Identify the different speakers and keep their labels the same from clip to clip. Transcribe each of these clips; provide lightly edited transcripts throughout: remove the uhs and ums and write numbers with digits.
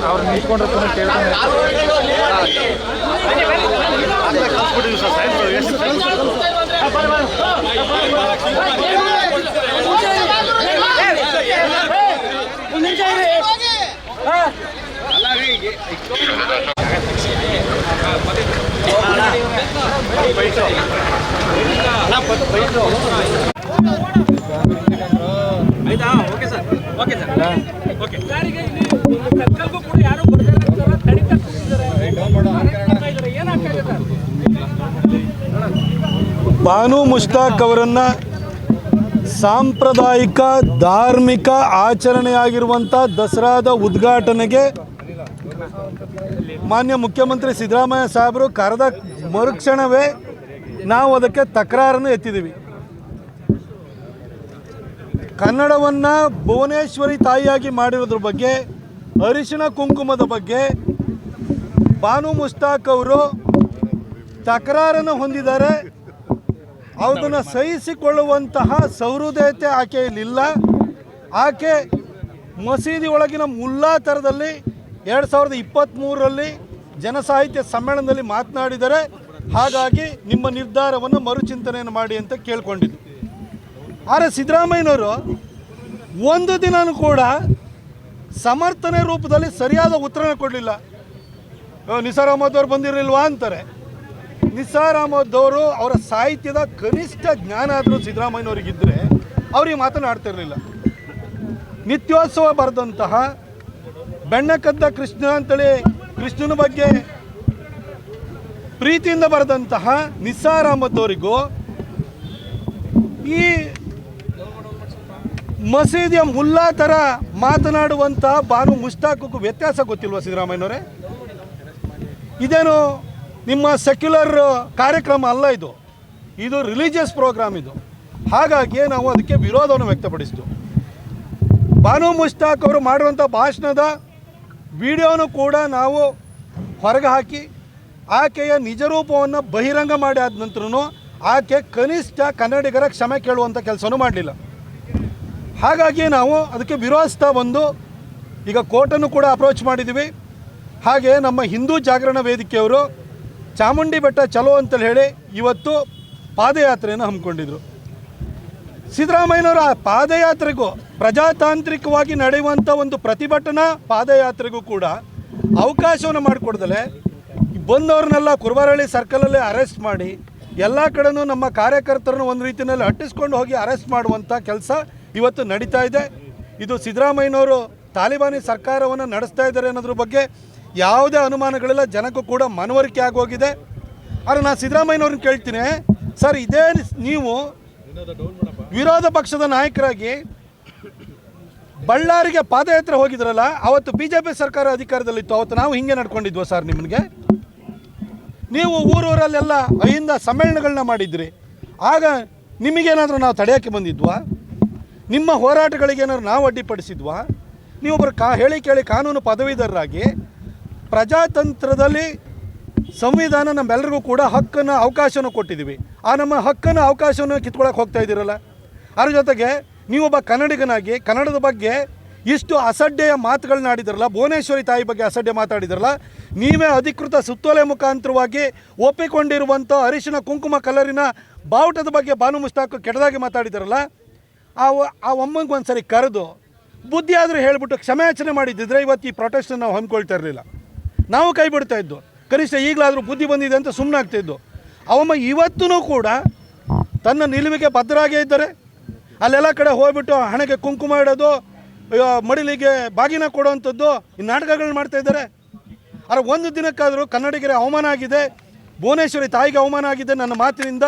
Speaker 1: ಅವ್ರು ನಿಂತ್ಕೊಂಡ್ರೆ
Speaker 2: ಆಯ್ತಾ? Okay sir, okay sir, okay. ಸರ್ಕಲ್ಗೂ ಕೂಡ ಯಾರು ಬರ್ತಾರೆ,
Speaker 3: ಬಾನು ಮುಷ್ತಾಕ್ ಅವರನ್ನು ಸಾಂಪ್ರದಾಯಿಕ ಧಾರ್ಮಿಕ ಆಚರಣೆಯಾಗಿರುವಂಥ ದಸರಾದ ಉದ್ಘಾಟನೆಗೆ ಮಾನ್ಯ ಮುಖ್ಯಮಂತ್ರಿ ಸಿದ್ದರಾಮಯ್ಯ ಸಾಹೇಬರು ಕರೆದ ಮರುಕ್ಷಣವೇ ನಾವು ಅದಕ್ಕೆ ತಕರಾರನ್ನು ಎತ್ತಿದ್ದೀವಿ. ಕನ್ನಡವನ್ನು ಭುವನೇಶ್ವರಿ ತಾಯಿಯಾಗಿ ಮಾಡಿರೋದ್ರ ಬಗ್ಗೆ, ಅರಿಶಿಣ ಕುಂಕುಮದ ಬಗ್ಗೆ ಬಾನು ಮುಷ್ತಾಕ್ ಅವರು ತಕರಾರನ್ನು ಹೊಂದಿದ್ದಾರೆ. ಅದನ್ನು ಸಹಿಸಿಕೊಳ್ಳುವಂತಹ ಸಹೃದಯತೆ ಆಕೆಯಲ್ಲಿಲ್ಲ. ಆಕೆ ಮಸೀದಿ ಒಳಗಿನ ಮುಲ್ಲಾ ಥರದಲ್ಲಿ 2023ರಲ್ಲಿ ಜನಸಾಹಿತ್ಯ ಸಮ್ಮೇಳನದಲ್ಲಿ ಮಾತನಾಡಿದರೆ, ಹಾಗಾಗಿ ನಿಮ್ಮ ನಿರ್ಧಾರವನ್ನು ಮರುಚಿಂತನೆಯನ್ನು ಮಾಡಿ ಅಂತ ಕೇಳ್ಕೊಂಡಿದ್ದು. ಆದರೆ ಸಿದ್ದರಾಮಯ್ಯನವರು ಒಂದು ದಿನವೂ ಕೂಡ ಸಮರ್ಥನೆ ರೂಪದಲ್ಲಿ ಸರಿಯಾದ ಉತ್ತರನ ಕೊಡಲಿಲ್ಲ. ನಿಸಾರ್ ಅಹಮದ್ ಅವರು ಬಂದಿರಲಿಲ್ವಾ ಅಂತಾರೆ. ನಿಸಾರ್ ಅಹಮದ್ ಅವರು ಅವರ ಸಾಹಿತ್ಯದ ಕನಿಷ್ಠ ಜ್ಞಾನ ಆದರೂ ಸಿದ್ದರಾಮಯ್ಯನವರಿಗಿದ್ದರೆ ಅವ್ರಿಗೆ ಮಾತನಾಡ್ತಿರಲಿಲ್ಲ. ನಿತ್ಯೋತ್ಸವ ಬರೆದಂತಹ ಬೆಣ್ಣಕದ್ದ ಕೃಷ್ಣ ಅಂತೇಳಿ ಕೃಷ್ಣನ ಬಗ್ಗೆ ಪ್ರೀತಿಯಿಂದ ಬರೆದಂತಹ ನಿಸಾರ್ ಅಹಮದ್ ಅವರಿಗೂ ಈ ಮಸೀದಿಯ ಮುಲ್ಲಾ ಥರ ಮಾತನಾಡುವಂತಹ ಬಾನು ಮುಷ್ತಾಕ್ಗೂ ವ್ಯತ್ಯಾಸ ಗೊತ್ತಿಲ್ವ ಸಿದ್ದರಾಮಯ್ಯನವರೇ? ಇದೇನು ನಿಮ್ಮ ಸೆಕ್ಯುಲರ್ ಕಾರ್ಯಕ್ರಮ ಅಲ್ಲ, ಇದು ರಿಲಿಜಿಯಸ್ ಪ್ರೋಗ್ರಾಮ್ ಇದು. ಹಾಗಾಗಿ ನಾವು ಅದಕ್ಕೆ ವಿರೋಧವನ್ನು ವ್ಯಕ್ತಪಡಿಸಿದ್ದು. ಬಾನು ಮುಷ್ತಾಕ್ ಅವರು ಮಾಡುವಂಥ ಭಾಷಣದ ವಿಡಿಯೋನು ಕೂಡ ನಾವು ಹೊರಗೆ ಹಾಕಿ ಆಕೆಯ ನಿಜರೂಪವನ್ನು ಬಹಿರಂಗ ಮಾಡಿ ಆದ ನಂತರನೂ ಆಕೆ ಕನಿಷ್ಠ ಕನ್ನಡಿಗರ ಕ್ಷಮೆ ಕೇಳುವಂಥ ಕೆಲಸನೂ ಮಾಡಲಿಲ್ಲ. ಹಾಗಾಗಿ ನಾವು ಅದಕ್ಕೆ ವಿರೋಧಿಸ್ತಾ ಬಂದು ಈಗ ಕೋರ್ಟನ್ನು ಕೂಡ ಅಪ್ರೋಚ್ ಮಾಡಿದ್ದೀವಿ. ಹಾಗೆ ನಮ್ಮ ಹಿಂದೂ ಜಾಗರಣ ವೇದಿಕೆಯವರು ಚಾಮುಂಡಿ ಬೆಟ್ಟ ಚಲೋ ಅಂತೇಳಿ ಹೇಳಿ ಇವತ್ತು ಪಾದಯಾತ್ರೆಯನ್ನು ಹಮ್ಮಿಕೊಂಡಿದ್ರು. ಸಿದ್ದರಾಮಯ್ಯನವರ ಪಾದಯಾತ್ರೆಗೂ ಪ್ರಜಾತಾಂತ್ರಿಕವಾಗಿ ನಡೆಯುವಂಥ ಒಂದು ಪ್ರತಿಭಟನಾ ಪಾದಯಾತ್ರೆಗೂ ಕೂಡ ಅವಕಾಶವನ್ನು ಮಾಡಿಕೊಡ್ದಲೆ ಬಂದವ್ರನ್ನೆಲ್ಲ ಕುರುಬರಹಳ್ಳಿ ಸರ್ಕಲಲ್ಲೇ ಅರೆಸ್ಟ್ ಮಾಡಿ ಎಲ್ಲ ಕಡೆನೂ ನಮ್ಮ ಕಾರ್ಯಕರ್ತರನ್ನು ಒಂದು ರೀತಿಯಲ್ಲಿ ಅಟ್ಟಿಸ್ಕೊಂಡು ಹೋಗಿ ಅರೆಸ್ಟ್ ಮಾಡುವಂಥ ಕೆಲಸ ಇವತ್ತು ನಡೀತಾ ಇದೆ. ಇದು ಸಿದ್ದರಾಮಯ್ಯನವರು ತಾಲಿಬಾನಿ ಸರ್ಕಾರವನ್ನು ನಡೆಸ್ತಾ ಇದ್ದಾರೆ ಅನ್ನೋದ್ರ ಬಗ್ಗೆ ಯಾವುದೇ ಅನುಮಾನಗಳಿಲ್ಲ. ಜನಕ್ಕೂ ಕೂಡ ಮನವರಿಕೆ ಆಗೋಗಿದೆ. ಆದರೆ ನಾನು ಸಿದ್ದರಾಮಯ್ಯನವ್ರನ್ನ ಕೇಳ್ತೀನಿ, ಸರ್ ಇದೇ ನೀವು ವಿರೋಧ ಪಕ್ಷದ ನಾಯಕರಾಗಿ ಬಳ್ಳಾರಿಗೆ ಪಾದಯಾತ್ರೆ ಹೋಗಿದ್ರಲ್ಲ, ಅವತ್ತು BJP ಸರ್ಕಾರ ಅಧಿಕಾರದಲ್ಲಿತ್ತು. ಅವತ್ತು ನಾವು ಹಿಂಗೆ ನಡ್ಕೊಂಡಿದ್ವೋ ಸರ್? ನಿಮಗೆ ನೀವು ಊರೂರಲ್ಲೆಲ್ಲ ಅಹಿಂದ ಸಮ್ಮೇಳನಗಳನ್ನ ಮಾಡಿದ್ರಿ. ಆಗ ನಿಮಗೇನಾದರೂ ನಾವು ತಡೆಯೋಕ್ಕೆ ಬಂದಿದ್ವಾ? ನಿಮ್ಮ ಹೋರಾಟಗಳಿಗೇನಾದ್ರು ನಾವು ಅಡ್ಡಿಪಡಿಸಿದ್ವಾ? ನೀವೊಬ್ಬರು ಹೇಳಿ ಕೇಳಿ ಕಾನೂನು ಪದವೀಧರರಾಗಿ ಪ್ರಜಾತಂತ್ರದಲ್ಲಿ ಸಂವಿಧಾನ ನಮ್ಮೆಲ್ಲರಿಗೂ ಕೂಡ ಹಕ್ಕನ್ನು ಅವಕಾಶವನ್ನು ಕೊಟ್ಟಿದ್ದೀವಿ. ಆ ನಮ್ಮ ಹಕ್ಕನ್ನು ಅವಕಾಶವನ್ನು ಕಿತ್ಕೊಳ್ಳೋಕೆ ಹೋಗ್ತಾ ಇದ್ದೀರಲ್ಲ. ಅದ್ರ ಜೊತೆಗೆ ನೀವೊಬ್ಬ ಕನ್ನಡಿಗನಾಗಿ ಕನ್ನಡದ ಬಗ್ಗೆ ಇಷ್ಟು ಅಸಡ್ಡೆಯ ಮಾತುಗಳನ್ನ ಆಡಿದ್ರಲ್ಲ, ಭುವನೇಶ್ವರಿ ತಾಯಿ ಬಗ್ಗೆ ಅಸಡ್ಡೆ ಮಾತಾಡಿದ್ರಲ್ಲ, ನೀವೇ ಅಧಿಕೃತ ಸುತ್ತೋಲೆ ಮುಖಾಂತರವಾಗಿ ಒಪ್ಪಿಕೊಂಡಿರುವಂಥ ಅರಿಶಿನ ಕುಂಕುಮ ಕಲರಿನ ಬಾವುಟದ ಬಗ್ಗೆ ಬಾನು ಮುಷ್ತಾಕ್ ಕೆಟ್ಟದಾಗಿ ಮಾತಾಡಿದ್ರಲ್ಲ, ಆ ಒಮ್ಮಂಗೆ ಒಂದು ಸರಿ ಕರೆದು ಬುದ್ಧಿ ಆದರೂ ಹೇಳಿಬಿಟ್ಟು ಕ್ಷಮೆಯಾಚನೆ ಮಾಡಿದ್ದಿದ್ರೆ ಇವತ್ತು ಈ ಪ್ರೊಟೆಸ್ಟನ್ನು ನಾವು ಹಮ್ಮಿಕೊಳ್ತಾ ಇರಲಿಲ್ಲ. ನಾವು ಕೈ ಬಿಡ್ತಾ ಇದ್ದು. ಕನಿಷ್ಠ ಈಗಲಾದರೂ ಬುದ್ಧಿ ಬಂದಿದೆ ಅಂತ ಸುಮ್ಮನೆ ಆಗ್ತಾಯಿದ್ದು. ಅವಮ್ಮ ಇವತ್ತೂ ಕೂಡ ತನ್ನ ನಿಲುವಿಗೆ ಭದ್ರಾಗೇ ಇದ್ದಾರೆ. ಅಲ್ಲೆಲ್ಲ ಕಡೆ ಹೋಗ್ಬಿಟ್ಟು ಹಣೆಗೆ ಕುಂಕುಮ ಇಡೋದು, ಮಡಿಲಿಗೆ ಬಾಗಿನ ಕೊಡುವಂಥದ್ದು, ಈ ನಾಟಕಗಳನ್ನ ಮಾಡ್ತಾಯಿದ್ದಾರೆ. ಆದರೆ ಒಂದು ದಿನಕ್ಕಾದರೂ ಕನ್ನಡಿಗರಿಗೆ ಅವಮಾನ ಆಗಿದೆ, ಭುವನೇಶ್ವರಿ ತಾಯಿಗೆ ಅವಮಾನ ಆಗಿದೆ ನನ್ನ ಮಾತಿನಿಂದ,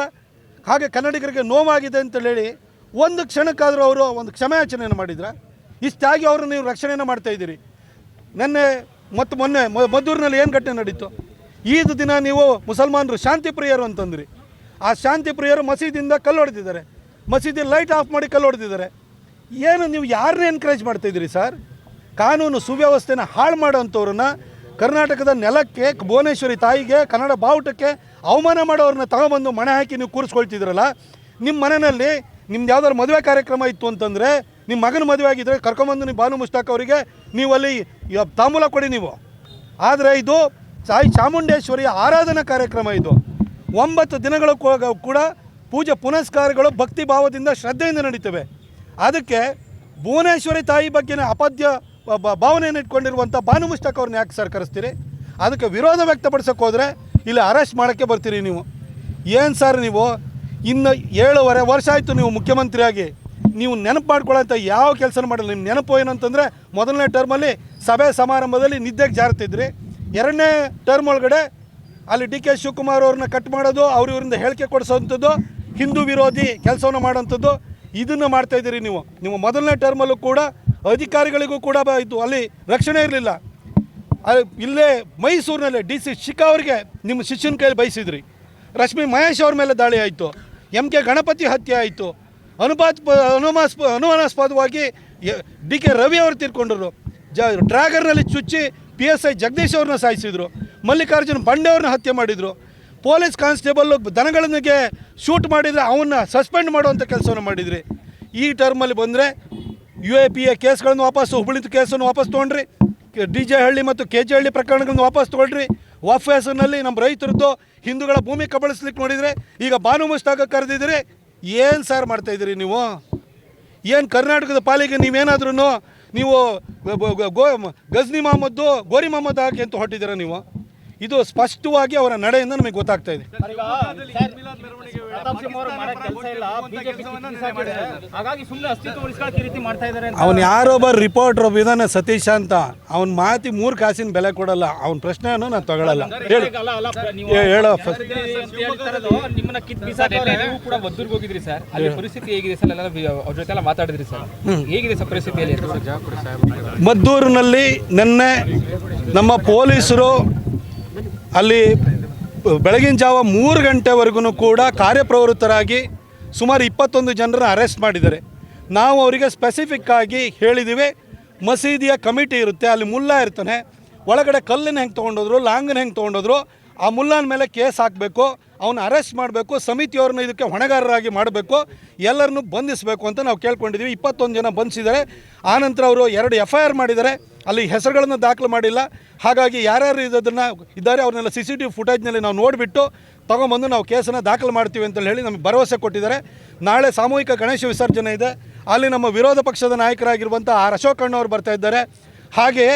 Speaker 3: ಹಾಗೆ ಕನ್ನಡಿಗರಿಗೆ ನೋವಾಗಿದೆ ಅಂತೇಳಿ ಹೇಳಿ ಒಂದು ಕ್ಷಣಕ್ಕಾದರೂ ಅವರು ಒಂದು ಕ್ಷಮೆಯಾಚನೆಯನ್ನು ಮಾಡಿದ್ರೆ, ಇಷ್ಟಾಗಿ ಅವರು ನೀವು ರಕ್ಷಣೆಯನ್ನು ಮಾಡ್ತಾಯಿದ್ದೀರಿ. ನೆನ್ನೆ ಮತ್ತು ಮೊನ್ನೆ ಮದ್ದೂರಿನಲ್ಲಿ ಏನು ಘಟನೆ ನಡೀತು? ಈದ್ ದಿನ ನೀವು ಮುಸಲ್ಮಾನರು ಶಾಂತಿ ಪ್ರಿಯರು ಅಂತಂದ್ರಿ. ಆ ಶಾಂತಿ ಪ್ರಿಯರು ಮಸೀದಿಯಿಂದ ಕಲ್ಲು ಹೊಡೆದಿದ್ದಾರೆ, ಮಸೀದಿ ಲೈಟ್ ಆಫ್ ಮಾಡಿ ಕಲ್ಲು ಹೊಡೆದಿದ್ದಾರೆ. ಏನು ನೀವು ಯಾರನ್ನ ಎನ್ಕರೇಜ್ ಮಾಡ್ತಾಯಿದ್ದೀರಿ ಸರ್? ಕಾನೂನು ಸುವ್ಯವಸ್ಥೆನ ಹಾಳು ಮಾಡೋವಂಥವ್ರನ್ನ ಕರ್ನಾಟಕದ ನೆಲಕ್ಕೆ, ಭುವನೇಶ್ವರಿ ತಾಯಿಗೆ, ಕನ್ನಡ ಬಾವುಟಕ್ಕೆ ಅವಮಾನ ಮಾಡೋರನ್ನ ತಗೊಬಂದು ಮಣೆ ಹಾಕಿ ನೀವು ಕೂರಿಸ್ಕೊಳ್ತಿದ್ರಲ್ಲ. ನಿಮ್ಮ ಮನೆಯಲ್ಲಿ ನಿಮ್ದು ಯಾವ್ದಾದ್ರು ಮದುವೆ ಕಾರ್ಯಕ್ರಮ ಇತ್ತು ಅಂತಂದರೆ, ನಿಮ್ಮ ಮಗನ ಮದುವೆ ಆಗಿದ್ದರೆ ಕರ್ಕೊಂಬಂದು ನೀವು ಬಾನು ಮುಷ್ತಾಕ್ ಅವರಿಗೆ ನೀವು ಅಲ್ಲಿ ತಾಂಬೂಲ ಕೊಡಿ ನೀವು. ಆದರೆ ಇದು ತಾಯಿ ಚಾಮುಂಡೇಶ್ವರಿಯ ಆರಾಧನಾ ಕಾರ್ಯಕ್ರಮ. ಇದು 9 ದಿನಗಳು ಕೂಡ ಪೂಜೆ ಪುನಸ್ಕಾರಗಳು ಭಕ್ತಿ ಭಾವದಿಂದ ಶ್ರದ್ಧೆಯಿಂದ ನಡೀತವೆ. ಅದಕ್ಕೆ ಭುವನೇಶ್ವರಿ ತಾಯಿ ಬಗ್ಗೆನ ಅಪದ್ಯ ಭಾವನೆಯನ್ನು ಇಟ್ಕೊಂಡಿರುವಂಥ ಬಾನು ಮುಷ್ತಾಕ್ ಅವ್ರನ್ನ ಯಾಕೆ ಸರ್ ಕರೆಸ್ತೀರಿ? ಅದಕ್ಕೆ ವಿರೋಧ ವ್ಯಕ್ತಪಡಿಸೋಕೆ ಹೋದರೆ ಇಲ್ಲಿ ಅರೆಸ್ಟ್ ಮಾಡೋಕ್ಕೆ ಬರ್ತೀರಿ ನೀವು. ಏನು ಸರ್ ನೀವು ಇನ್ನು 7.5 ವರ್ಷ ಆಯಿತು ನೀವು ಮುಖ್ಯಮಂತ್ರಿಯಾಗಿ. ನೀವು ನೆನಪು ಮಾಡ್ಕೊಳ್ಳೋಂಥ ಯಾವ ಕೆಲಸ ಮಾಡಿಲ್ಲ. ನಿಮ್ಮ ನೆನಪು ಏನಂತಂದರೆ, ಮೊದಲನೇ ಟರ್ಮಲ್ಲಿ ಸಭೆ ಸಮಾರಂಭದಲ್ಲಿ ನಿದ್ದೆಗೆ ಜಾರುತ್ತಿದ್ರಿ. 2ನೇ ಟರ್ಮ್ ಒಳಗಡೆ ಅಲ್ಲಿ ಡಿ ಕೆ ಶಿವಕುಮಾರ್ ಅವ್ರನ್ನ ಕಟ್ ಮಾಡೋದು, ಇವರಿಂದ ಹೇಳಿಕೆ ಕೊಡಿಸೋವಂಥದ್ದು, ಹಿಂದೂ ವಿರೋಧಿ ಕೆಲಸವನ್ನು ಮಾಡೋವಂಥದ್ದು, ಇದನ್ನು ಮಾಡ್ತಾಯಿದ್ದೀರಿ ನೀವು. ನಿಮ್ಮ ಮೊದಲನೇ ಟರ್ಮಲ್ಲೂ ಕೂಡ ಅಧಿಕಾರಿಗಳಿಗೂ ಕೂಡ ಇದು ಅಲ್ಲಿ ರಕ್ಷಣೆ ಇರಲಿಲ್ಲ. ಇಲ್ಲೇ ಮೈಸೂರಿನಲ್ಲೇ DC ಶಿಖಾ ಅವರಿಗೆ ನಿಮ್ಮ ಶಿಷ್ಯನ ಕೈಯಲ್ಲಿ ಬಯಸಿದ್ರಿ. ರಶ್ಮಿ ಮಹೇಶ್ ಅವ್ರ ಮೇಲೆ ದಾಳಿ ಆಯಿತು. MK ಗಣಪತಿ ಹತ್ಯೆ ಆಯಿತು. ಅನುಮಾನಾಸ್ಪದವಾಗಿ DK ರವಿ ಅವರು ತೀರ್ಕೊಂಡ್ರು. ಡ್ರ್ಯಾಗರ್ನಲ್ಲಿ ಚುಚ್ಚಿ PSI ಜಗದೀಶ್ ಅವ್ರನ್ನ ಸಾಯಿಸಿದರು. ಮಲ್ಲಿಕಾರ್ಜುನ್ ಬಂಡೆ ಅವ್ರನ್ನ ಹತ್ಯೆ ಮಾಡಿದರು. ಪೊಲೀಸ್ ಕಾನ್ಸ್ಟೇಬಲ್ಲು ದನಗಳಿಗೆ ಶೂಟ್ ಮಾಡಿದರೆ ಅವನ್ನ ಸಸ್ಪೆಂಡ್ ಮಾಡುವಂಥ ಕೆಲಸವನ್ನು ಮಾಡಿದ್ರಿ. ಈ ಟರ್ಮಲ್ಲಿ ಬಂದರೆ UAPA ಕೇಸ್ಗಳನ್ನು ವಾಪಸ್ಸು, ಹುಬ್ಬಳ್ಳಿ ಕೇಸನ್ನು ವಾಪಸ್ ತೊಗೊಂಡ್ರಿ. DJ ಹಳ್ಳಿ ಮತ್ತು KJ ಹಳ್ಳಿ ಪ್ರಕರಣಗಳನ್ನು ವಾಪಸ್ ತೊಗೊಳ್ರಿ. ವಫ್ ಹೆಸರಿನಲ್ಲಿ ನಮ್ಮ ರೈತರದ್ದು ಹಿಂದೂಗಳ ಭೂಮಿ ಕಬಳಿಸ್ಲಿಕ್ಕೆ ನೋಡಿದರೆ ಈಗ ಬಾನು ಮುಷ್ತಾಕ್ ಕರೆದಿದ್ದೀರಿ. ಏನು ಸರ್ ಮಾಡ್ತಾಯಿದ್ದೀರಿ ನೀವು? ಏನು ಕರ್ನಾಟಕದ ಪಾಲಿಗೆ ನೀವೇನಾದ್ರೂ ನೀವು ಗಜ್ನಿ ಮೊಹಮ್ಮದ್ದು ಗೋರಿ ಮೊಹಮ್ಮದ್ ಹಾಕಿ ಅಂತ ಹೊಟ್ಟಿದ್ದೀರಾ ನೀವು? ಇದು ಸ್ಪಷ್ಟವಾಗಿ ಅವರ ನಡೆಯಿಂದ ನಮಗೆ ಗೊತ್ತಾಗ್ತಾ ಇದೆ. ಅವನು ಯಾರೊಬ್ಬ ರಿಪೋರ್ಟರ್ ಇದಾನೆ ಸತೀಶ್ ಅಂತ, ಅವನ ಮಾತಿ 3 ಕಾಸಿನ ಬೆಲೆ ಕೊಡಲ್ಲ. ಅವನ ಪ್ರಶ್ನೆಯನ್ನು ನಾನು ತಗೊಳ್ಳಲ್ಲ. ಹೇಳೋ ಮದ್ದೂರಿನಲ್ಲಿ ನಿನ್ನೆ ನಮ್ಮ ಪೊಲೀಸರು ಅಲ್ಲಿ ಬೆಳಗಿನ ಜಾವ 3 ಗಂಟೆವರೆಗೂ ಕೂಡ ಕಾರ್ಯಪ್ರವೃತ್ತರಾಗಿ ಸುಮಾರು 21 ಜನರನ್ನು ಅರೆಸ್ಟ್ ಮಾಡಿದ್ದಾರೆ. ನಾವು ಅವರಿಗೆ ಸ್ಪೆಸಿಫಿಕ್ಕಾಗಿ ಹೇಳಿದ್ದೀವಿ, ಮಸೀದಿಯ ಕಮಿಟಿ ಇರುತ್ತೆ, ಅಲ್ಲಿ ಮುಲ್ಲಾ ಇರ್ತಾನೆ, ಒಳಗಡೆ ಕಲ್ಲನ್ನು ಹೆಂಗೆ ತೊಗೊಂಡೋದ್ರು, ಲಾಂಗನ್ನು ಹೆಂಗೆ ತೊಗೊಂಡೋದ್ರು, ಆ ಮುಲ್ಲಾನ ಮೇಲೆ ಕೇಸ್ ಹಾಕಬೇಕು, ಅವನ್ನ ಅರೆಸ್ಟ್ ಮಾಡಬೇಕು, ಸಮಿತಿಯವ್ರನ್ನ ಇದಕ್ಕೆ ಹೊಣೆಗಾರರಾಗಿ ಮಾಡಬೇಕು, ಎಲ್ಲರನ್ನೂ ಬಂಧಿಸಬೇಕು ಅಂತ ನಾವು ಕೇಳ್ಕೊಂಡಿದ್ದೀವಿ. 21 ಜನ ಬಂಧಿಸಿದ್ದಾರೆ. ಆನಂತರ ಅವರು 2 FIR ಮಾಡಿದ್ದಾರೆ. ಅಲ್ಲಿ ಹೆಸರುಗಳನ್ನು ದಾಖಲು ಮಾಡಿಲ್ಲ. ಹಾಗಾಗಿ ಯಾರ್ಯಾರು ಇದನ್ನು ಇದ್ದಾರೆ ಅವ್ರನ್ನೆಲ್ಲ CCTV ಫುಟೇಜ್ನಲ್ಲಿ ನಾವು ನೋಡಿಬಿಟ್ಟು ತೊಗೊಂಬಂದು ನಾವು ಕೇಸನ್ನು ದಾಖಲು ಮಾಡ್ತೀವಿ ಅಂತ ಹೇಳಿ ನಮಗೆ ಭರವಸೆ ಕೊಟ್ಟಿದ್ದಾರೆ. ನಾಳೆ ಸಾಮೂಹಿಕ ಗಣೇಶ ವಿಸರ್ಜನೆ ಇದೆ. ಅಲ್ಲಿ ನಮ್ಮ ವಿರೋಧ ಪಕ್ಷದ ನಾಯಕರಾಗಿರುವಂಥ ಅಶೋಕ್ ಅಣ್ಣವ್ರು ಬರ್ತಾ ಇದ್ದಾರೆ. ಹಾಗೆಯೇ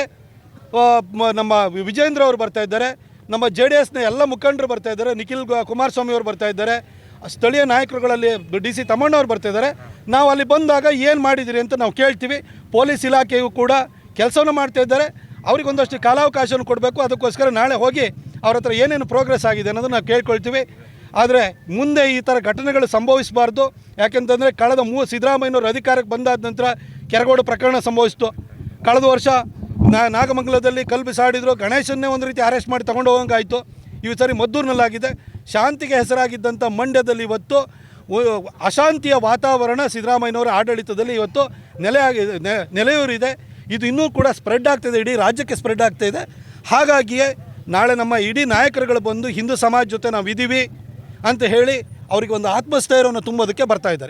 Speaker 3: ನಮ್ಮ ವಿಜೇಂದ್ರ ಅವರು ಬರ್ತಾ ಇದ್ದಾರೆ. ನಮ್ಮ JDSನ ಎಲ್ಲ ಮುಖಂಡರು ಬರ್ತಾ ಇದ್ದಾರೆ. ನಿಖಿಲ್ ಕುಮಾರಸ್ವಾಮಿ ಅವರು ಬರ್ತಾ ಇದ್ದಾರೆ. ಸ್ಥಳೀಯ ನಾಯಕರುಗಳಲ್ಲಿ DC ತಮ್ಮಣ್ಣವ್ರು ಬರ್ತಾ ಇದ್ದಾರೆ. ನಾವು ಅಲ್ಲಿ ಬಂದಾಗ ಏನು ಮಾಡಿದಿರಿ ಅಂತ ನಾವು ಕೇಳ್ತೀವಿ. ಪೊಲೀಸ್ ಇಲಾಖೆಯು ಕೂಡ ಕೆಲಸವನ್ನು ಮಾಡ್ತಾ ಇದ್ದಾರೆ. ಅವರಿಗೊಂದಷ್ಟು ಕಾಲಾವಕಾಶವನ್ನು ಕೊಡಬೇಕು. ಅದಕ್ಕೋಸ್ಕರ ನಾಳೆ ಹೋಗಿ ಅವ್ರ ಹತ್ರ ಏನೇನು ಪ್ರೋಗ್ರೆಸ್ ಆಗಿದೆ ಅನ್ನೋದನ್ನು ನಾವು ಕೇಳ್ಕೊಳ್ತೀವಿ. ಆದರೆ ಮುಂದೆ ಈ ಥರ ಘಟನೆಗಳು ಸಂಭವಿಸಬಾರ್ದು. ಯಾಕೆಂತಂದರೆ ಕಳೆದ ಸಿದ್ದರಾಮಯ್ಯನವರು ಅಧಿಕಾರಕ್ಕೆ ಬಂದಾದ ನಂತರ ಕೆರಗೋಡು ಪ್ರಕರಣ ಸಂಭವಿಸಿತು. ಕಳೆದ ವರ್ಷ ನಾಗಮಂಗಲದಲ್ಲಿ ಕಲ್ಲು ಬಿಸಾಡಿದ್ರು. ಗಣೇಶನ್ನೇ ಒಂದು ರೀತಿ ಅರೆಸ್ಟ್ ಮಾಡಿ ತಗೊಂಡು ಹೋಗಂಗಾಯಿತು. ಈ ಸರಿ ಮದ್ದೂರಿನಲ್ಲಾಗಿದೆ. ಶಾಂತಿಗೆ ಹೆಸರಾಗಿದ್ದಂಥ ಮಂಡ್ಯದಲ್ಲಿ ಇವತ್ತು ಅಶಾಂತಿಯ ವಾತಾವರಣ ಸಿದ್ದರಾಮಯ್ಯನವರ ಆಡಳಿತದಲ್ಲಿ ಇವತ್ತು ನೆಲೆಯೂರಿದೆ. ಇದು ಇನ್ನೂ ಕೂಡ ಸ್ಪ್ರೆಡ್ ಆಗ್ತಾಯಿದೆ, ಇಡೀ ರಾಜ್ಯಕ್ಕೆ ಸ್ಪ್ರೆಡ್ ಆಗ್ತಾಯಿದೆ. ಹಾಗಾಗಿಯೇ ನಾಳೆ ನಮ್ಮ ಇಡೀ ನಾಯಕರುಗಳು ಬಂದು ಹಿಂದೂ ಸಮಾಜ ಜೊತೆ ನಾವು ಇದ್ದೀವಿ ಅಂತ ಹೇಳಿ ಅವರಿಗೆ ಒಂದು ಆತ್ಮಸ್ಥೈರ್ಯವನ್ನು ತುಂಬೋದಕ್ಕೆ ಬರ್ತಾ ಇದ್ದಾರೆ.